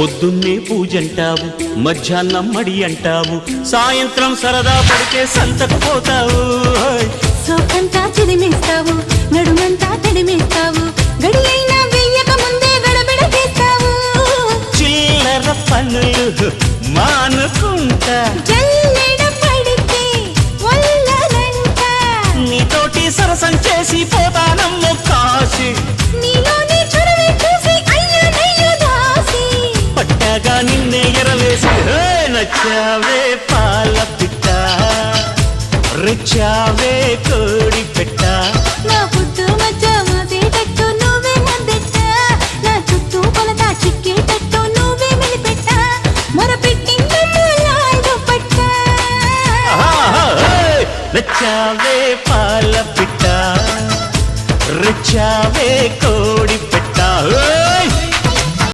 పొద్దున్నే పూజంటావు, మధ్యాహ్నం మడి అంటావు, సాయంత్రం సరదా పడితే సంతకు పోతావు. సోకంతా చిదిమేస్తావు, నడుమంతా తడిమేస్తావు, గడి అయినా వెయ్యక ముందే గడబిడ చేస్తావు. చిల్లర పనులు మానుకుంటా, జల్లెడ పడితే వల్లనంట, నీతోటి సరసం చేసి పోతానమ్మో కాశీ. నీలోని చొరవే చూసి అయ్యో దాసి, పట్టాగా నిన్నే ఎరవేసి నచ్చావే పాల పిట్ట, రెచ్చావే కోడి పెట్ట. నా పుట్టు మధ్య మాసేటట్టు నువ్వే ముద్దెట్ట, నా చుట్టూ కొలత చిక్కేటట్టు నువ్వే మెలిపెట్ట, మొరపెట్టిందమ్మ లాయదు పట్ట. నచ్చావే పాల పిట్ట, రెచ్చావే కోడి